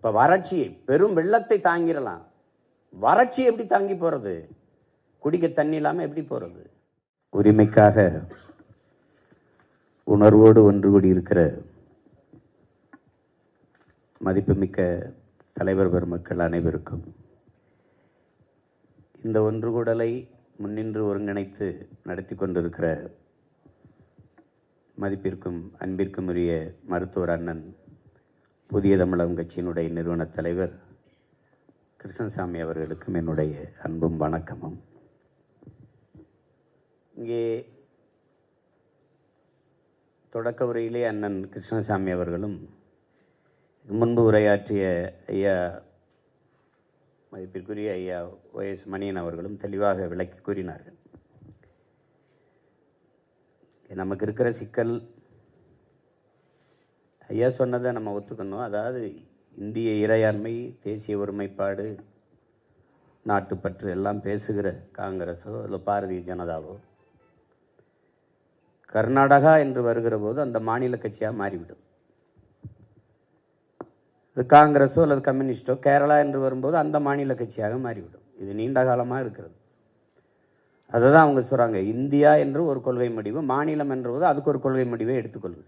இப்ப வறட்சி, பெரும் வெள்ளத்தை தாங்கிடலாம், வறட்சி எப்படி தாங்கி போறது? குடிக்க தண்ணி இல்லாம எப்படி போறது? உரிமைக்காக உணர்வோடு ஒன்று கூடி இருக்கிற மதிப்புமிக்க தலைவர் பெருமக்கள் அனைவருக்கும் இந்த ஒன்றுகூடலை முன்னின்று ஒருங்கிணைத்து நடத்தி கொண்டிருக்கிற மதிப்பிற்கும் அன்பிற்கும் உரிய மருத்துவர் அண்ணன் புதிய தமிழகம் கட்சியினுடைய நிறுவன தலைவர் கிருஷ்ணசாமி அவர்களுக்கும் என்னுடைய அன்பும் வணக்கமும். இங்கே தொடக்க உரையிலே அண்ணன் கிருஷ்ணசாமி அவர்களும் முன்பு உரையாற்றிய ஐயா மதிப்பிற்குரிய ஐயா OS மணியன் அவர்களும் தெளிவாக விளக்கி கூறினார்கள். நமக்கு இருக்கிற சிக்கல், ஐயா சொன்னதை நம்ம ஒத்துக்கணும். அதாவது இந்திய இறையாண்மை, தேசிய ஒருமைப்பாடு, நாட்டுப்பற்று எல்லாம் பேசுகிற காங்கிரஸோ இல்லை பாரதிய ஜனதாவோ கர்நாடகா என்று வருகிற போது அந்த மாநில கட்சியாக மாறிவிடும். இது காங்கிரஸோ அல்லது கம்யூனிஸ்டோ கேரளா என்று வரும்போது அந்த மாநில கட்சியாக மாறிவிடும். இது நீண்ட காலமாக இருக்கிறது. அதை தான் அவங்க சொல்கிறாங்க, இந்தியா என்று ஒரு கொள்கை முடிவு, மாநிலம் என்றது அதுக்கு ஒரு கொள்கை முடிவை எடுத்துக்கொள்வது.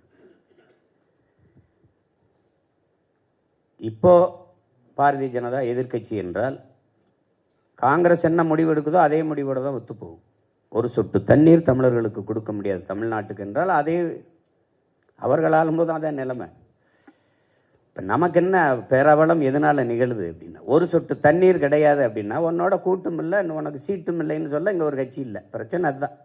இப்போ பாரதிய ஜனதா எதிர்கட்சி என்றால் காங்கிரஸ் என்ன முடிவு எடுக்குதோ அதே முடிவோடு தான் ஒத்துப்போகும். ஒரு சொட்டு தண்ணீர் தமிழர்களுக்கு கொடுக்க முடியாது தமிழ்நாட்டுக்கு என்றால் அதே அவர்கள் ஆளும்போது அதான் நிலைமை. இப்போ நமக்கு என்ன பேரவலம் எதனால நிகழுது அப்படின்னா, ஒரு சொட்டு தண்ணீர் கிடையாது அப்படின்னா உன்னோட கூட்டும் இல்லை, உனக்கு சீட்டும் இல்லைன்னு சொல்ல இங்கே ஒரு கட்சி இல்லை. பிரச்சனை அதுதான்.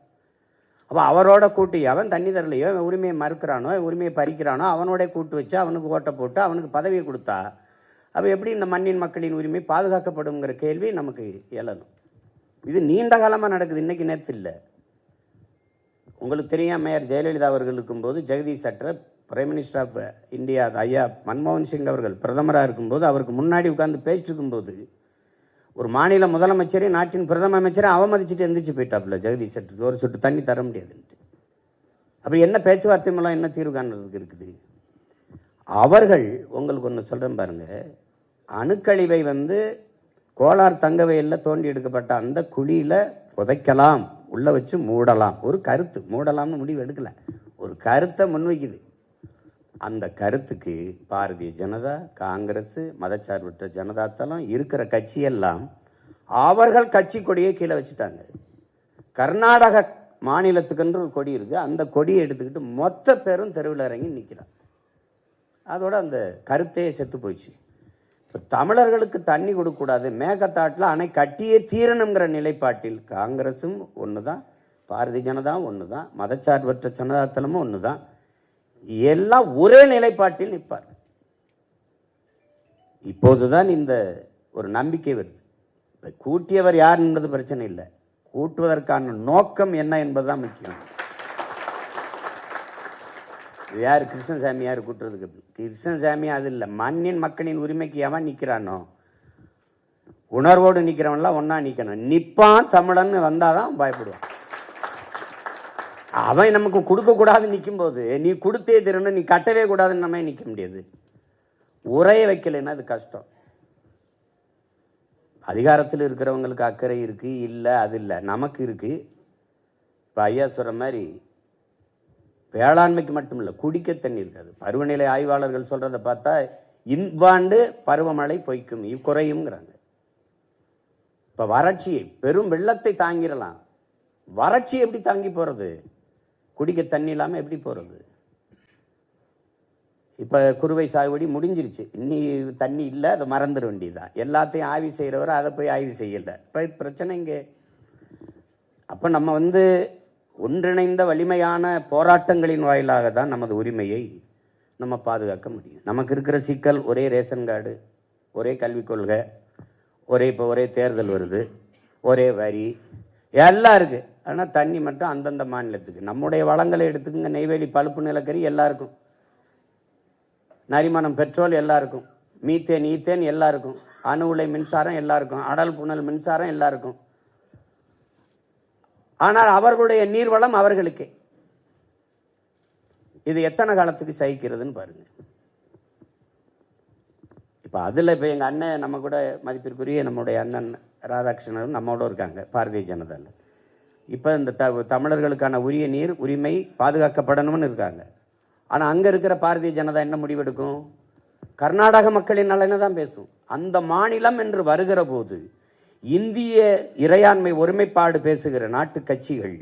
அப்போ அவரோட கூட்டி அவன் தண்ணி தரலையோ, அவன் உரிமையை மறுக்கிறானோ, உரிமையை பறிக்கிறானோ, அவனோட கூட்டு வச்சு அவனுக்கு ஓட்டை போட்டு அவனுக்கு பதவியை கொடுத்தா அப்போ எப்படி இந்த மண்ணின் மக்களின் உரிமை பாதுகாக்கப்படுங்கிற கேள்வி நமக்கு எழணும். இது நீண்ட காலமாக நடக்குது, இன்னைக்கு நேற்று இல்லை. உங்களுக்கு தெரியும், மேயர் ஜெயலலிதா அவர்கள் இருக்கும்போது Jagadish Shettar prime minister of India ஐயா மன்மோகன் சிங் அவர்கள் பிரதமராக இருக்கும்போது அவருக்கு முன்னாடி உட்கார்ந்து பேசிட்டு இருக்கும்போது ஒரு மாநில முதலமைச்சரே நாட்டின் பிரதம அமைச்சரை அவமதிச்சுட்டு எந்திரிச்சு போயிட்டாப்புல ஜெகதீஷ் சட்டர். ஒரு சொட்டு தண்ணி தர முடியாதுன்ட்டு. அப்படி என்ன பேச்சுவார்த்தை மூலம் என்ன தீர்வு காண்றதுக்கு இருக்குது? அவர்கள் உங்களுக்கு ஒன்று சொல்கிறேன் பாருங்க, அணுக்கழிவை கோலார் தங்கவயலில் தோண்டி எடுக்கப்பட்ட அந்த குழியில் புதைக்கலாம், உள்ள வச்சு மூடலாம். ஒரு கருத்து, மூடலாம்னு முடிவு எடுக்கல, ஒரு கருத்தை முன்வைக்குது. அந்த கருத்துக்கு பாரதிய ஜனதா, காங்கிரஸ், மதச்சார்பற்ற ஜனதா தளம் இருக்கிற கட்சியெல்லாம் அவர்கள் கட்சி கொடியை கீழே வச்சுட்டாங்க. கர்நாடக மாநிலத்துக்குன்ற ஒரு கொடி இருக்கு, அந்த கொடியை எடுத்துக்கிட்டு மொத்த பேரும் தெருவில் இறங்கி நிற்கிறாங்க. அதோட அந்த கருத்தையே செத்து போயிடுச்சு. இப்போ தமிழர்களுக்கு தண்ணி கொடுக்கக்கூடாது, மேகத்தாட்டில் அணை கட்டியே தீரணுங்கிற நிலைப்பாட்டில் காங்கிரஸும் ஒன்று தான், பாரதிய ஜனதாவும் ஒன்று தான், மதச்சார்பற்ற ஜனதாதளமும் ஒன்று தான், எல்லாம் ஒரே நிலைப்பாட்டில் நிற்பார். இப்போதுதான் இந்த ஒரு நம்பிக்கை வருது. கூட்டியவர் யார் என்பது பிரச்சனை இல்லை, கூட்டுவதற்கான நோக்கம் என்ன என்பதுதான் முக்கியம். யார் கிருஷ்ணசாமி யார் கூட்டுறதுக்கு? கிருஷ்ணசாமி அது இல்லை, மண்ணின் மக்களின் உரிமைக்கு எவன் நிற்கிறானோ, உணர்வோடு நிற்கிறவன்லாம் ஒன்னா நிற்கணும். நிப்பான் தமிழன் வந்தாதான் பயப்படுவான். அவன் நமக்கு கொடுக்க கூடாது நிற்கும் போது நீ கொடுத்தே தரணும், நீ கட்டவே கூடாதுன்னு நம்ம நிற்க முடியாது. உரைய வைக்கலைன்னா அது கஷ்டம். அதிகாரத்தில் இருக்கிறவங்களுக்கு அக்கறை இருக்கு, இல்லை அது இல்லை, நமக்கு இருக்கு. இப்போ ஐயா சொல்ற மாதிரி வேளாண்மைக்கு மட்டும் இல்லை, குடிக்க தண்ணி இருக்காது. பருவநிலை ஆய்வாளர்கள் சொல்றதை பார்த்தா இவ்வாண்டு பருவமழை பொய்க்கும், குறையும்ங்கிறாங்க. இப்ப வறட்சி, பெரும் வெள்ளத்தை தாங்கிடலாம், வறட்சி எப்படி தாங்கி போறது? குடிக்க தண்ணி இல்லாம எப்படி போறது? இப்ப குறுவை சாகுபடி முடிஞ்சிருச்சு, இன்னி தண்ணி இல்லை, அதை மறந்துட வேண்டியதுதான். எல்லாத்தையும் ஆய்வு செய்யறவர் அதை போய் ஆய்வு செய்யல. இப்ப பிரச்சனை இங்கே. அப்ப நம்ம ஒன்றிணைந்த வலிமையான போராட்டங்களின் வாயிலாக தான் நமது உரிமையை நம்ம பாதுகாக்க முடியும். நமக்கு இருக்கிற சிக்கல் ஒரே ரேஷன் கார்டு, ஒரே கல்விக் கொள்கை, இப்போ ஒரே தேர்தல் வருது, ஒரே வரி எல்லாம் இருக்கு. ஆனால் தண்ணி மட்டும் அந்தந்த மாநிலத்துக்கு. நம்முடைய வளங்களை எடுத்துக்கங்க, நெய்வேலி பழுப்பு நிலக்கரி எல்லாருக்கும், நரிமணம் பெட்ரோல் எல்லாருக்கும், மீத்தேன் ஈத்தேன் எல்லாருக்கும், அணு உலை மின்சாரம் எல்லாருக்கும், அடல் புனல் மின்சாரம் எல்லாருக்கும். ஆனால் அவர்களுடைய நீர்வளம் அவர்களுக்கே. இது எத்தனை காலத்துக்கு சகிக்கிறதுன்னு பாருங்க. இப்போ அதில் இப்போ எங்கள் அண்ணன் நம்ம கூட மதிப்பிற்குரிய நம்முடைய அண்ணன் ராதாகிருஷ்ணன் நம்மோட இருக்காங்க பாரதிய ஜனதாவில். இப்போ இந்த தமிழர்களுக்கான உரிய நீர் உரிமை பாதுகாக்கப்படணும்னு இருக்காங்க. ஆனால் அங்கே இருக்கிற பாரதிய ஜனதா என்ன முடிவெடுக்கும்? கர்நாடக மக்களின் நலனை தான் பேசும். அந்த மாநிலம் என்று வருகிற போது இந்திய இறையாண்மை ஒருமைப்பாடு பேசுகிற நாட்டு கட்சிகள்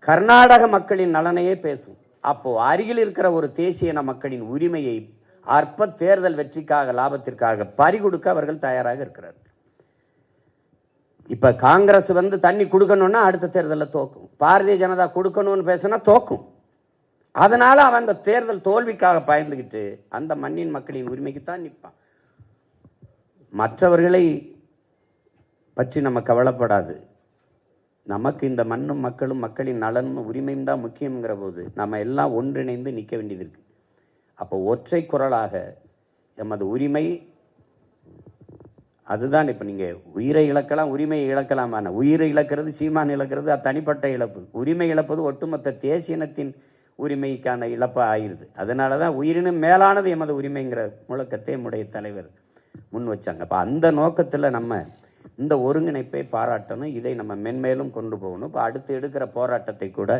கர்நாடக மக்களின் நலனையே பேசும். அப்போ அருகில் இருக்கிற ஒரு தேசிய இன மக்களின் உரிமையை அற்ப தேர்தல் வெற்றிக்காக லாபத்திற்காக பறிகொடுக்க அவர்கள் தயாராக இருக்கிறார்கள். இப்ப காங்கிரஸ் தண்ணி கொடுக்கணும்னா அடுத்த தேர்தலில் தோக்கும். பாரதிய ஜனதா கொடுக்கணும்னு பேசினா தோக்கும். அதனால அவன் அந்த தேர்தல் தோல்விக்காக பயந்துகிட்டு அந்த மண்ணின் மக்களின் உரிமைக்கு தான் நிற்பான். மற்றவர்களை பற்றி நம்ம கவலைப்படாது. நமக்கு இந்த மண்ணும் மக்களும் மக்களின் நலனும் உரிமையும் தான் முக்கியங்கிற போது நம்ம எல்லாம் ஒன்றிணைந்து நிற்க வேண்டியது இருக்கு. அப்போ ஒற்றை குரலாக எமது உரிமை அதுதான். இப்ப நீங்க உயிரை இழக்கலாம், உரிமையை இழக்கலாம். உயிரை இழக்கிறது சீமான் இழக்கிறது அது தனிப்பட்ட இழப்பு. உரிமை இழப்பது ஒட்டுமொத்த தேசிய இனத்தின் உரிமைக்கான இழப்பா ஆயிருது. அதனாலதான் உயிரினும் மேலானது எமது உரிமைங்கிற முழக்கத்தை நம்முடைய தலைவர் முன் வச்சாங்க. அப்ப அந்த நோக்கத்துல நம்ம இந்த ஒருங்கிணைப்பை பாராட்டணும். இதை நம்ம மென்மேலும் கொண்டு போகணும். இப்போ அடுத்து எடுக்கிற போராட்டத்தை கூட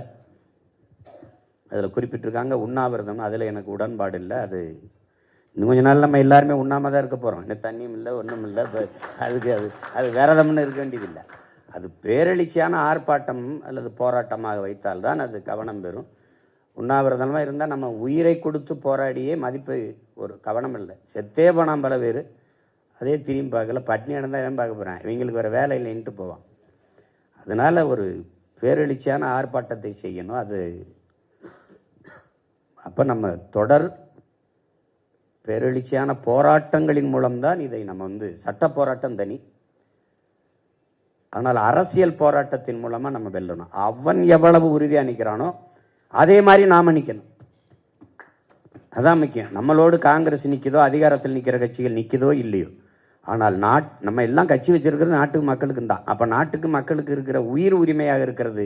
அதில் குறிப்பிட்டிருக்காங்க உண்ணாவிரதம். அதில் எனக்கு உடன்பாடு இல்லை. அது இன்னும் கொஞ்ச நாள் நம்ம எல்லாருமே உண்ணாம தான் இருக்க போகிறோம். இன்னும் தண்ணியும் இல்லை ஒன்றும் இல்லை. அதுக்கு அது விரதம்னு இருக்க வேண்டியதில்லை. அது பேரெழுச்சியான ஆர்ப்பாட்டம் அல்லது போராட்டமாக வைத்தால்தான் அது கவனம் பெறும். உண்ணாவிரதமாக இருந்தால் நம்ம உயிரை கொடுத்து போராடியே மதிப்பு ஒரு கவனம் இல்லை. செத்தே போனான் பல பேர். அதே திரும்பி பார்க்கல. பட்னி நடந்தால் ஏன் பார்க்க போகிறேன், இவங்களுக்கு வேறு வேலை இல்லைன்ட்டு போவான். அதனால் ஒரு பேரெழுச்சியான ஆர்ப்பாட்டத்தை செய்யணும். அது அப்போ நம்ம தொடர் பேரெழுச்சியான போராட்டங்களின் மூலம்தான் இதை நம்ம சட்ட போராட்டம் தனி. ஆனால் அரசியல் போராட்டத்தின் மூலமாக நம்ம வெல்லணும். அவன் எவ்வளவு உறுதியாக நிற்கிறானோ அதே மாதிரி நாம நிற்கணும். அதான் முக்கியம். நம்மளோடு காங்கிரஸ் நிற்குதோ, அதிகாரத்தில் நிற்கிற கட்சிகள் நிற்குதோ இல்லையோ, ஆனால் நம்ம எல்லாம் கட்சி வச்சிருக்கிறது நாட்டு மக்களுக்கு தான். அப்ப நாட்டுக்கு மக்களுக்கு இருக்கிற உயிர் உரிமையாக இருக்கிறது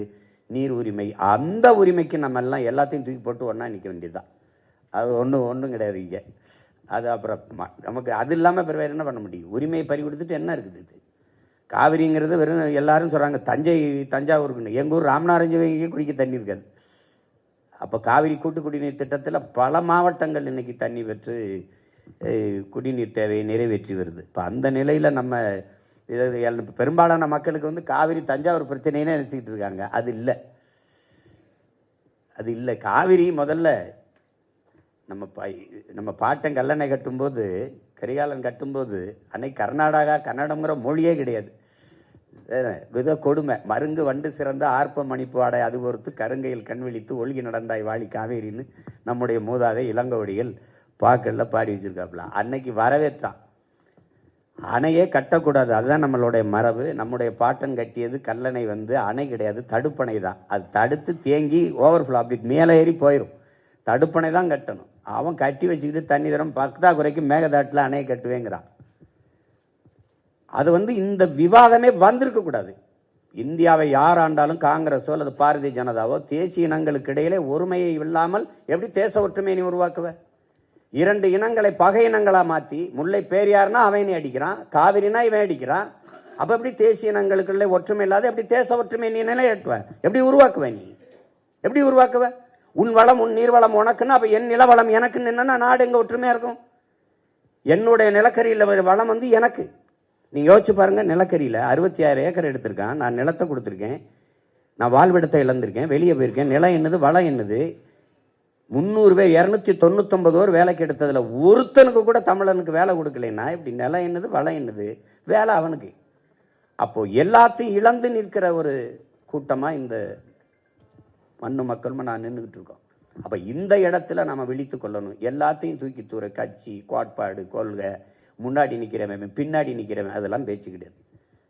நீர் உரிமை. அந்த உரிமைக்கு நம்ம எல்லாம் எல்லாத்தையும் தூக்கி போட்டு ஒன்னா நிற்க வேண்டியதுதான். அது ஒன்றும் கிடையாது இங்க. அது அப்புறம் நமக்கு அது இல்லாமல் வேற என்ன பண்ண முடியும்? உரிமையை பறி கொடுத்துட்டு என்ன இருக்குது? இது காவிரிங்கிறது வெறும் எல்லாரும் சொல்றாங்க தஞ்சாவூருக்கு. எங்கள் ஊர் ராமநாதபுரம் குடிக்க தண்ணி இருக்காது. அப்போ காவிரி கூட்டு குடிநீர் திட்டத்தில் பல மாவட்டங்கள் இன்னைக்கு தண்ணி பெற்று குடிநீர் தேவையை நிறைவேற்றி வருது. இப்போ அந்த நிலையில் நம்ம பெரும்பாலான மக்களுக்கு காவிரி தஞ்சாவூர் பிரச்சனையே நினைச்சிக்கிட்டு இருக்காங்க. அது இல்லை. காவிரி முதல்ல நம்ம பாட்டன் கல்லணை கட்டும்போது, கரிகாலன் கட்டும்போது அன்னைக்கு கன்னடம்ங்கிற மொழியே கிடையாது. கொடுமை. மருங்கு வண்டு சிறந்த ஆர்ப்ப மணிப்பு ஆடை அது பொறுத்து கருங்கையில் கண் விழித்து ஒழுகி நடந்தாய் வாழி காவேரின்னு நம்முடைய மூதாதை இளங்கோவடிகள் பாக்கல்ல பாடி வச்சிருக்காப்புல. அன்னைக்கு வரவேற்றான். அணையே கட்டக்கூடாது, அதுதான் நம்மளுடைய மரபு. நம்முடைய பாட்டன் கட்டியது கல்லணை அணை கிடையாது, தடுப்பணை தான். அது தடுத்து தேங்கி ஓவர்ஃப்ளோ அப்படி மேலே ஏறி போயிடும். தடுப்பணை தான் கட்டணும். அவன் கட்டி வச்சுக்கிட்டு தண்ணி தரம் பக்தாக்குறைக்கு மேகதாட்டில் அணையை கட்டுவேங்கிறான். அது இந்த விவாதமே வந்திருக்க கூடாது. இந்தியாவை யார் ஆண்டாலும் காங்கிரஸோ அல்லது பாரதிய ஜனதாவோ தேசிய இனங்களுக்கு இடையிலே ஒருமையை இல்லாமல் எப்படி தேச ஒற்றுமையை நீ உருவாக்குவ? இரண்டு இனங்களை பகை இனங்களா மாத்தி, முல்லை பேரியார்னா அவன் அடிக்கிறான், காவிரினா இவன் அடிக்கிறான். அப்ப எப்படி தேசிய இனங்களுக்குள்ள ஒற்றுமை இல்லாத எப்படி தேச ஒற்றுமை நீ நிலையேற்றுவ? எப்படி உருவாக்குவ? நீ எப்படி உருவாக்குவ? உன் வளம் உன் நீர்வளம் உனக்குன்னு, அப்ப என் நிலவளம் எனக்குன்னு என்னன்னா நாடு எங்க ஒற்றுமையா இருக்கும்? என்னுடைய நிலக்கரியில வளம் எனக்கு. நீங்க யோசிச்சு பாருங்க. நிலக்கரியில 66 ஏக்கர் எடுத்திருக்கான். நான் நிலத்தை கொடுத்துருக்கேன். நான் வாழ்விடத்தை இழந்திருக்கேன், வெளியே போயிருக்கேன். நிலம் என்னது, வளம் என்னது? 300 பேர் 299 பேர் வேலைக்கு எடுத்ததுல ஒருத்தனுக்கு கூட தமிழனுக்கு வேலை கொடுக்கலைன்னா இப்படி நிலம் என்னது, வளம் என்னது, வேலை அவனுக்கு. அப்போ எல்லாத்தையும் இழந்து நிற்கிற ஒரு கூட்டமா இந்த மண்ணு மக்களும் நான் நின்றுகிட்டு இருக்கோம். அப்ப இந்த இடத்துல நம்ம விழித்து கொள்ளணும். எல்லாத்தையும் தூக்கி தூர கட்சி, கோட்பாடு, கொள்கை, முன்னாடி நிற்கிறவன் பின்னாடி நிற்கிறவன் அதெல்லாம் பேச்சு கிடையாது.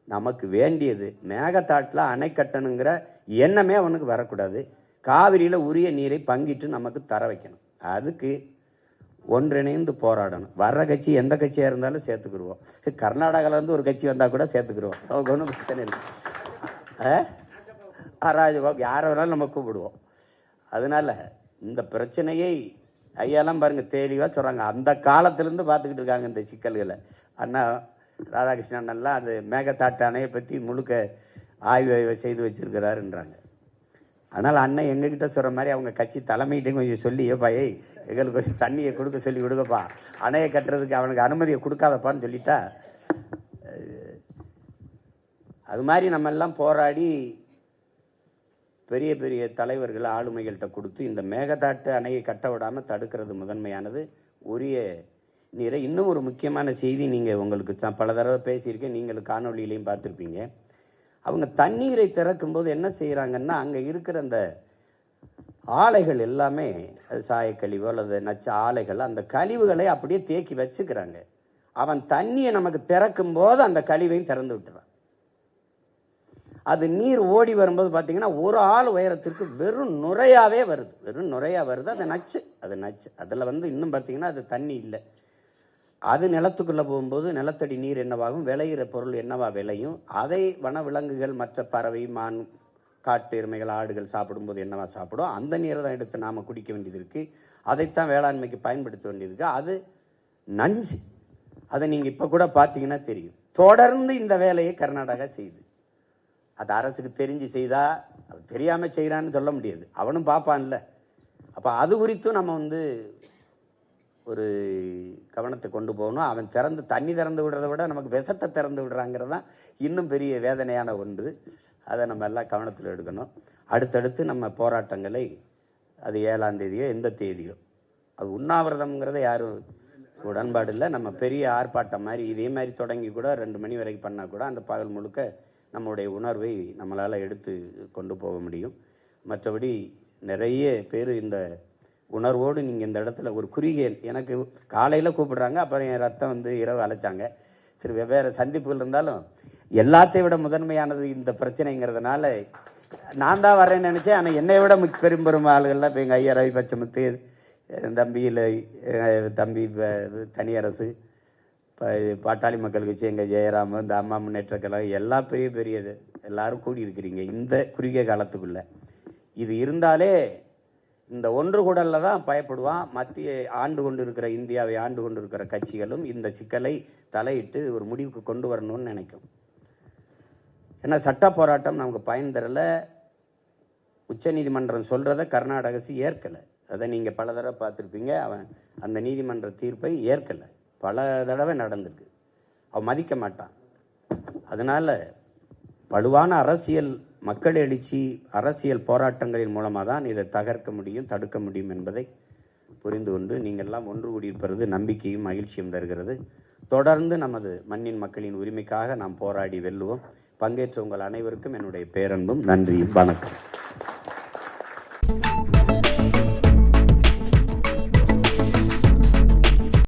நமக்கு வேண்டியது மேகதாட்டில் அணை கட்டணுங்கிற எண்ணமே அவனுக்கு வரக்கூடாது. காவிரியில உரிய நீரை பங்கிட்டு நமக்கு தர வைக்கணும். அதுக்கு ஒன்றிணைந்து போராடணும். வர்ற கட்சி எந்த கட்சியா இருந்தாலும் சேர்த்துக்கிடுவோம். கர்நாடகால இருந்து ஒரு கட்சி வந்தா கூட சேர்த்துக்கிடுவோம். ஒன்றும் பிரச்சனை இல்லை. ராஜபாபு யாரை வேணாலும் நம்ம கூப்பிடுவோம். அதனால இந்த பிரச்சனையை ஐயாலாம் பாருங்க தெளிவாக சொல்கிறாங்க. அந்த காலத்திலேருந்து பார்த்துக்கிட்டு இருக்காங்க இந்த சிக்கல்களை. அண்ணா ராதாகிருஷ்ணன் எல்லாம் அது மேகதாட்டு அணையை பற்றி முழுக்க ஆய்வு செய்து வச்சிருக்கிறாருன்றாங்க. ஆனால் அண்ணன் எங்ககிட்ட சொல்கிற மாதிரி அவங்க கட்சி தலைமையிட்டையும் கொஞ்சம் சொல்லி, ஏப்பா எங்களுக்கு கொஞ்சம் தண்ணியை கொடுக்க சொல்லி விடுங்கப்பா, அணையை கட்டுறதுக்கு அவனுக்கு அனுமதியை கொடுக்காதப்பான்னு சொல்லிட்டா, அது மாதிரி நம்ம எல்லாம் போராடி பெரிய பெரிய தலைவர்கள் ஆளுமைகள்கிட்ட கொடுத்து இந்த மேகதாட்டு அணையை கட்ட விடாமல் தடுக்கிறது முதன்மையானது. உரிய நீரை இன்னும் ஒரு முக்கியமான செய்தி, நீங்கள் உங்களுக்கு பல தடவை பேசியிருக்கேன், நீங்கள் காணொலியிலையும் பார்த்துருப்பீங்க. அவங்க தண்ணீரை திறக்கும்போது என்ன செய்கிறாங்கன்னா, அங்கே இருக்கிற அந்த ஆலைகள் எல்லாமே சாயக்கழிவோ அல்லது நச்ச ஆலைகள், அந்த கழிவுகளை அப்படியே தேக்கி வச்சுக்கிறாங்க. அவன் தண்ணியை நமக்கு திறக்கும் போது அந்த கழிவையும் திறந்து விட்டுறான். அது நீர் ஓடி வரும்போது பார்த்தீங்கன்னா ஒரு ஆள் உயரத்திற்கு வெறும் நுரையாவே வருது, வெறும் நுரையா வருது. அது நச்சு, அது நச்சு. அதில் இன்னும் பார்த்தீங்கன்னா அது தண்ணி இல்லை. அது நிலத்துக்குள்ளே போகும்போது நிலத்தடி நீர் என்னவாகும், விளையிற பொருள் என்னவா விளையும், அதை வனவிலங்குகள் மற்ற பறவை மான் காட்டு எருமைகள் ஆடுகள் சாப்பிடும்போது என்னவா சாப்பிடும், அந்த நீரை தான் எடுத்து நாம் குடிக்க வேண்டியது இருக்குது. அதைத்தான் வேளாண்மைக்கு பயன்படுத்த வேண்டியிருக்கு. அது நஞ்சு. அதை நீங்கள் இப்போ கூட பார்த்தீங்கன்னா தெரியும். தொடர்ந்து இந்த வேலையை கர்நாடகா செய்யுது. அது அரசுக்கு தெரிஞ்சு செய்தா, தெரியாமல் செய்கிறான்னு சொல்ல முடியாது, அவனும் பார்ப்பான்ல. அப்போ அது குறித்தும் நம்ம ஒரு கவனத்தை கொண்டு போகணும். அவன் தண்ணி திறந்து விடுறதை விட நமக்கு விஷத்தை திறந்து விடுறாங்கிறது தான் இன்னும் பெரிய வேதனையான ஒன்று. அதை நம்ம எல்லாம் கவனத்தில் எடுக்கணும். அடுத்தடுத்து நம்ம போராட்டங்களை, அது 7ஆம் தேதியோ எந்த தேதியோ, அது உண்ணாவிரதம்ங்கிறத யாரும் உடன்பாடு இல்லை. நம்ம பெரிய ஆர்ப்பாட்டம் மாதிரி இதே மாதிரி தொடங்கி கூட 2 மணி வரைக்கும் பண்ணால் கூட அந்த பகல் முழுக்க நம்மளுடைய உணர்வை நம்மளால் எடுத்து கொண்டு போக முடியும். மற்றபடி நிறைய பேர் இந்த உணர்வோடு நீங்கள் இந்த இடத்துல ஒரு குறுகிய, எனக்கு காலையில் கூப்பிடுறாங்க, அப்புறம் என் ரத்தம் இரவு அழைச்சாங்க. சரி, வெவ்வேறு சந்திப்புகள் இருந்தாலும் எல்லாத்தையும் விட முதன்மையானது இந்த பிரச்சனைங்கிறதுனால நான் தான் வரேன்னு நினச்சேன். ஆனால் என்னை விட பெரும் ஆளுகள்லாம் இப்போ எங்கள் ஐயா ரவி பச்சமுத்து, தம்பி தனியரசு, பாட்டாளி மக்கள் கட்சி, எங்கள் ஜெயராமன், இந்த அம்மா முன்னேற்ற கழகம், எல்லா பெரிய பெரிய எல்லாரும் கூடி இருக்கிறீங்க இந்த குறுகிய காலத்துக்குள்ள. இது இருந்தாலே இந்த ஒன்று கூடல்ல தான் பயப்படுவான். மத்திய ஆண்டு கொண்டு இருக்கிற, இந்தியாவை ஆண்டு கொண்டு இருக்கிற கட்சிகளும் இந்த சிக்கலை தலையிட்டு ஒரு முடிவுக்கு கொண்டு வரணும்னு நினைக்கும். ஏன்னா சட்ட போராட்டம் நமக்கு பயன் தரல. உச்ச நீதிமன்றம் சொல்றத கர்நாடக அரசு ஏற்கலை. அதை நீங்க பல தடவை பார்த்துருப்பீங்க. அவன் அந்த நீதிமன்ற தீர்ப்பை ஏற்கலை. பல தடவை நடந்திருக்கு. அவன் மதிக்க மாட்டான். அதனால வலுவான அரசியல், மக்கள் எழுச்சி, அரசியல் போராட்டங்களின் மூலமாக தான் இதை தகர்க்க முடியும், தடுக்க முடியும் என்பதை புரிந்து கொண்டு நீங்கள் எல்லாம் ஒன்று கூடியிருப்பது நம்பிக்கையும் மகிழ்ச்சியும் தருகிறது. தொடர்ந்து நமது மண்ணின் மக்களின் உரிமைக்காக நாம் போராடி வெல்லுவோம். பங்கேற்ற உங்கள் அனைவருக்கும் என்னுடைய பேரன்பும் நன்றியும். வணக்கம்.